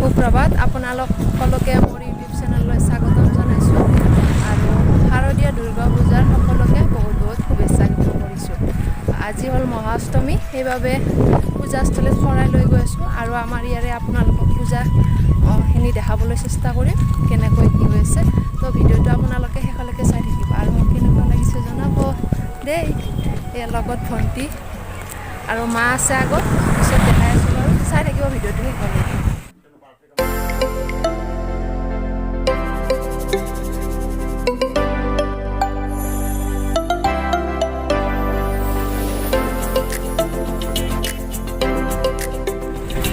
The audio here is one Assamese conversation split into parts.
সুপ্ৰভাত আপোনালোক সকলোকে মোৰ ইউটিউব চেনেললৈ স্বাগতম জনাইছোঁ আৰু শাৰদীয় দুৰ্গা পূজাৰ সকলোকে বহুত বহুত শুভেচ্ছা জ্ঞাপন কৰিছোঁ। আজি হ'ল মহাষ্টমী, সেইবাবে পূজাস্থলীত শৰাই লৈ গৈ আছোঁ আৰু আমাৰ ইয়াৰে আপোনালোকক পূজাখিনি দেখাবলৈ চেষ্টা কৰিম কেনেকৈ কি হৈ আছে। তো ভিডিঅ'টো আপোনালোকে শেষলৈকে চাই থাকিব আৰু মোক কেনেকুৱা লাগিছে জনাব দেই। ইয়াৰ লগত ভণ্টি আৰু মা আছে আগত, পিছত দেখাই আছোঁ বাৰু, চাই থাকিব ভিডিঅ'টো শেষলৈকে।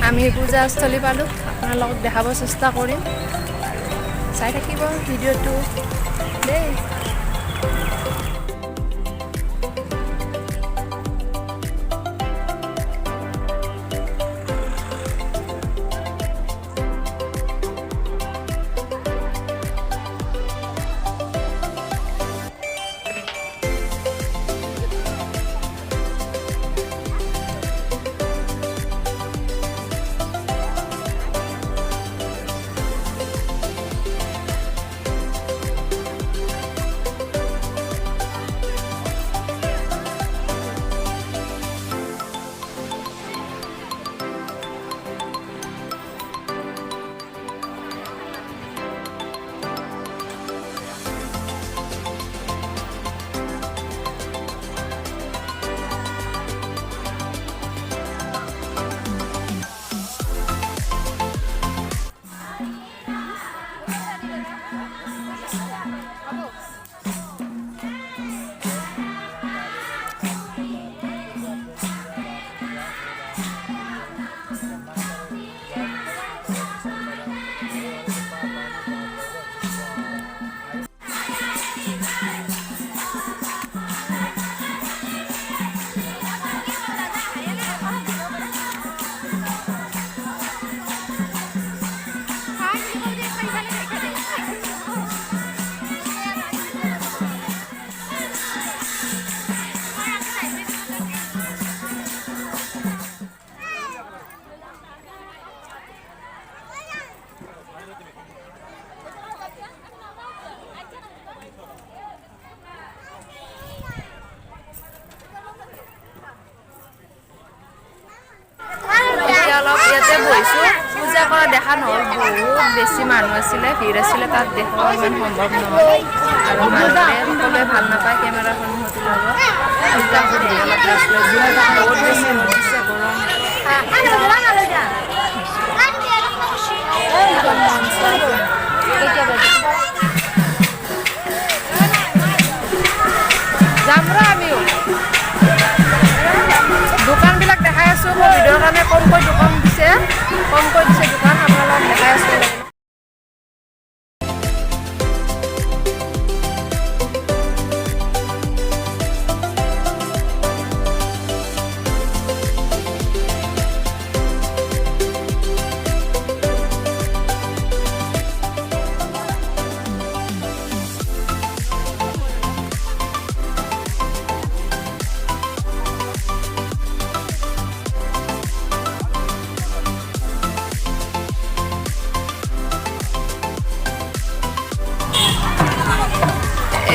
আমি পূজাস্থলী পালোঁ, আপোনালোকক দেখাব চেষ্টা কৰিম, চাই থাকিব ভিডিঅ'টো দেই। অলপ ইয়াতে বহিছোঁ, পূজা কৰা দেখা নহ'ল, বহুত বেছি মানুহ আছিলে, ভিৰ আছিলে, তাত দেখুওৱা ইমান সম্ভৱ নহ'ল আৰু মানুহে সকলোৱে ভাল নাপায় কেমেৰাৰ সন্মুখত ল'ব, পূজা কৰি অলপ লাজ লৈছোঁ, বহুত বেছি ৰ'দ দিছে, গৰম। যাম ৰ আমিও দোকানবিলাক দেখাই আছোঁ, মই ভিডিঅ'ৰ কাৰণে কমকৈ দোকান দিছে দোকান, আপোনালোকক দেখাই আছোঁ।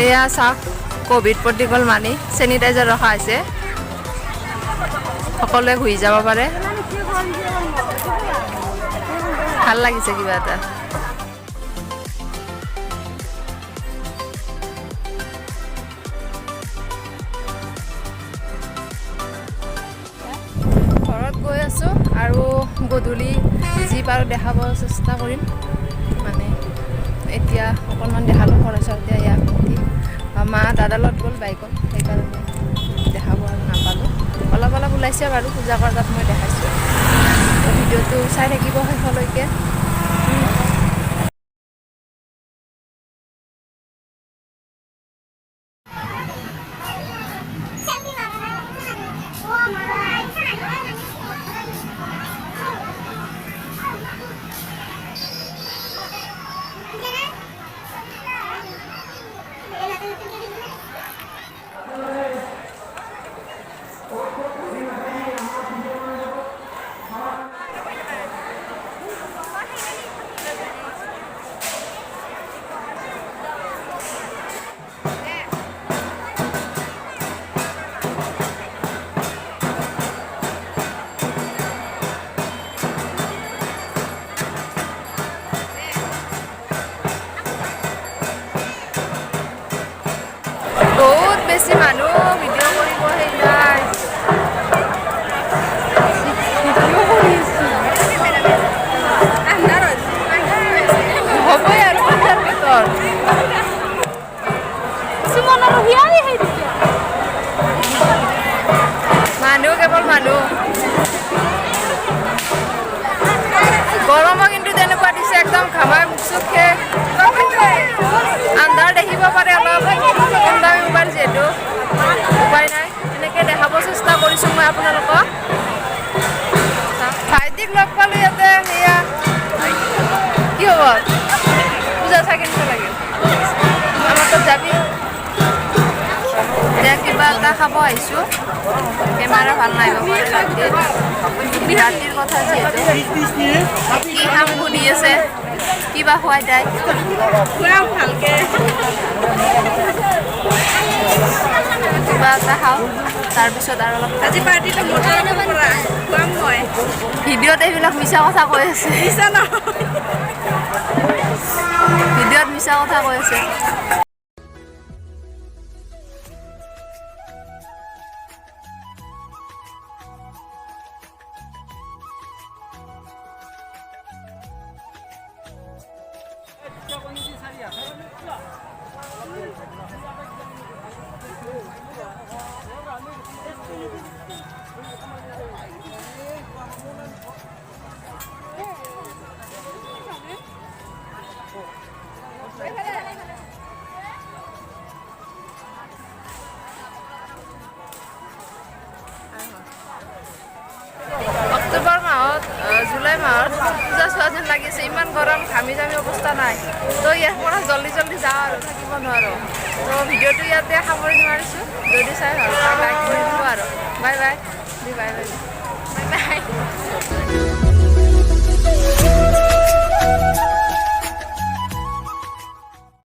এয়া চাওক, ক'ভিড প্ৰতিকূল মানি চেনিটাইজাৰ ৰখা হৈছে, সকলোৱে ঘূৰি যাব পাৰে, ভাল লাগিছে কিবা এটা। ঘৰত গৈ আছোঁ আৰু গধূলি যি পাৰোঁ দেখাব চেষ্টা কৰিম, মানে এতিয়া অকণমান দেখালোঁ খৰচতে। ইয়াত মা দাদালত গ'ল বাইকত, সেইকাৰণে দেখাব আৰু নাপালোঁ, অলপ অলপ ওলাইছে বাৰু পূজা কৰা তাত মই দেখাইছোঁ। ভিডিঅ'টো চাই থাকিব শেষলৈকে। চাহ খাব আহিছোঁ কেমেৰা ভাল নাহিব পাৰে ৰাতিৰ কথা যিহেতু কি কাম সুধি আছে কিবা খুৱাই তাই খুৱাম ভালকৈ কিবা এটা খাওঁ তাৰপিছত আৰু অলপ আজি পাৰ্টিটো খুৱাম মই ভিডিঅ'ত এইবিলাক মিছা কথা কৈ আছে মিছা নহয় ভিডিঅ'ত মিছা কথা কৈ আছে অক্টোবৰ মাহত জুলাই মাহত পূজা চোৱা যেন লাগিছে ইমান গৰম ঘামি জামি অৱস্থা নাই তো ইয়াৰ পৰা জল্দি যাওঁ আৰু থাকিব নোৱাৰোঁ তো ভিডিঅ'টো ইয়াতে সামৰি নোৱাৰিছোঁ যদি চাই ভাল পায় লাইক কৰি দিব আৰু বাই বাই বাই বাই